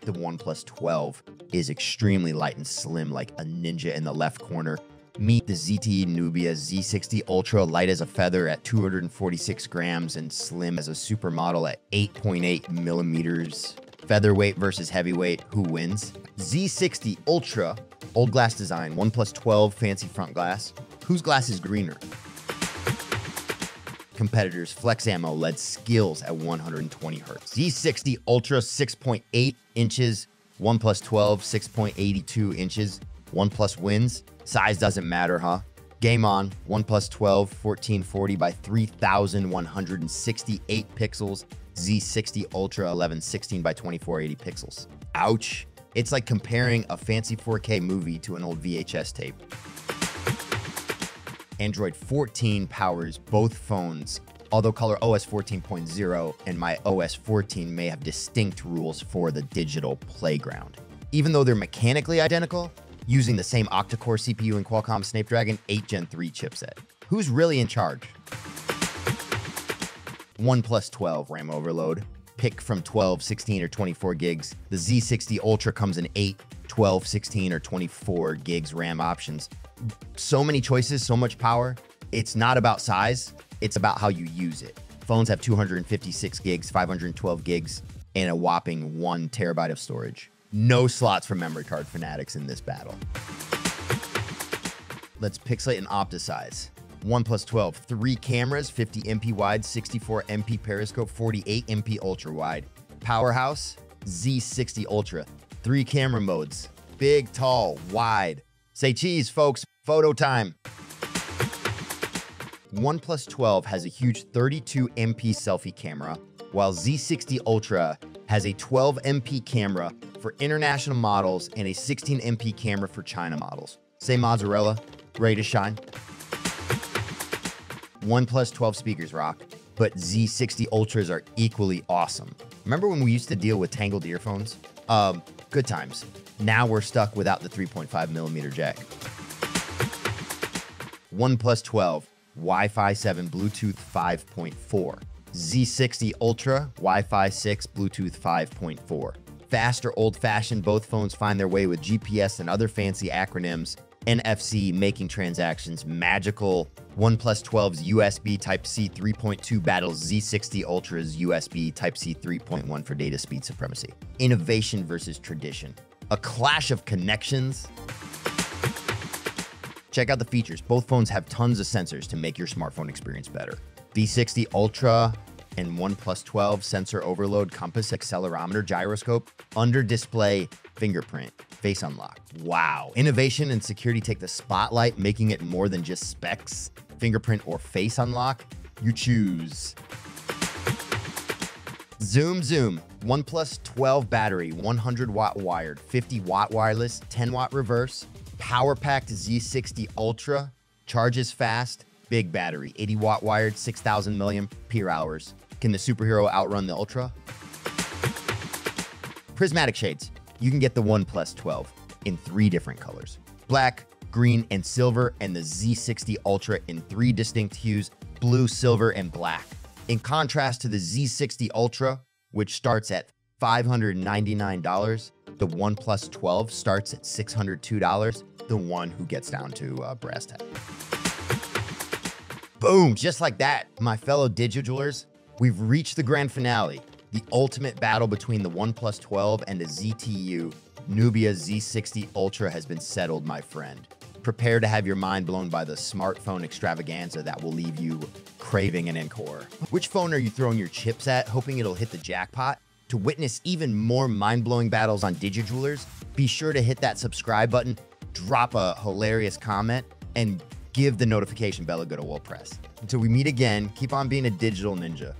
the OnePlus 12 is extremely light and slim, like a ninja in the left corner. Meet the ZTE Nubia Z60 Ultra, light as a feather at 246 grams and slim as a supermodel at 8.8 millimeters. Featherweight versus heavyweight, who wins? Z60 Ultra, old glass design, OnePlus 12, fancy front glass. Whose glass is greener? Competitors flex ammo led skills at 120 hertz. Z60 Ultra 6.8 inches, OnePlus 12 6.82 inches. OnePlus wins. Size doesn't matter, huh? Game on. OnePlus 12 1440 by 3168 pixels. Z60 Ultra 1116 by 2480 pixels. Ouch. It's like comparing a fancy 4K movie to an old VHS tape. Android 14 powers both phones, although ColorOS 14.0 and my OS 14 may have distinct rules for the digital playground. Even though they're mechanically identical, using the same octa-core CPU and Qualcomm Snapdragon 8 Gen 3 chipset. Who's really in charge? OnePlus 12 RAM overload. Pick from 12, 16, or 24 gigs. The Z60 Ultra comes in 8, 12, 16, or 24 gigs RAM options. So many choices, so much power. It's not about size, it's about how you use it. Phones have 256 gigs, 512 gigs, and a whopping 1 terabyte of storage. No slots for memory card fanatics in this battle. Let's pixelate and opticize. OnePlus 12, 3 cameras, 50 MP wide, 64 MP periscope, 48 MP ultra wide. Powerhouse, Z60 Ultra, 3 camera modes, big, tall, wide. Say cheese, folks, photo time. OnePlus 12 has a huge 32 MP selfie camera, while Z60 Ultra has a 12 MP camera for international models and a 16 MP camera for China models. Say mozzarella, ready to shine. OnePlus 12 speakers rock, but Z60 Ultras are equally awesome. Remember when we used to deal with tangled earphones? Good times. Now we're stuck without the 3.5mm jack. OnePlus 12, Wi-Fi 7, Bluetooth 5.4. Z60 Ultra, Wi-Fi 6, Bluetooth 5.4. Fast or old-fashioned, both phones find their way with GPS and other fancy acronyms. NFC making transactions magical. OnePlus 12's USB Type-C 3.2 battles Z60 Ultra's USB Type-C 3.1 for data speed supremacy. Innovation versus tradition. A clash of connections. Check out the features. Both phones have tons of sensors to make your smartphone experience better. Z60 Ultra and OnePlus 12 sensor overload, compass, accelerometer, gyroscope, under display fingerprint, face unlock. Wow. Innovation and security take the spotlight, making it more than just specs, fingerprint or face unlock. You choose. Zoom, zoom. OnePlus 12 battery, 100 watt wired, 50 watt wireless, 10 watt reverse, power packed Z60 Ultra, charges fast, big battery, 80 watt wired, 6,000 milliampere hours. Can the superhero outrun the Ultra? Prismatic shades. You can get the OnePlus 12 in 3 different colors: black, green, and silver, and the Z60 Ultra in 3 distinct hues: blue, silver, and black. In contrast to the Z60 Ultra, which starts at $599, the OnePlus 12 starts at $602, the one who gets down to brass tack. Boom, just like that, my fellow DigiDuelers, we've reached the grand finale, the ultimate battle between the OnePlus 12 and the ZTE Nubia Z60 Ultra has been settled, my friend. Prepare to have your mind blown by the smartphone extravaganza that will leave you craving an encore. Which phone are you throwing your chips at, hoping it'll hit the jackpot? To witness even more mind-blowing battles on DigiDuelers, be sure to hit that subscribe button, drop a hilarious comment, and give the notification bell a good old press. Until we meet again, keep on being a digital ninja.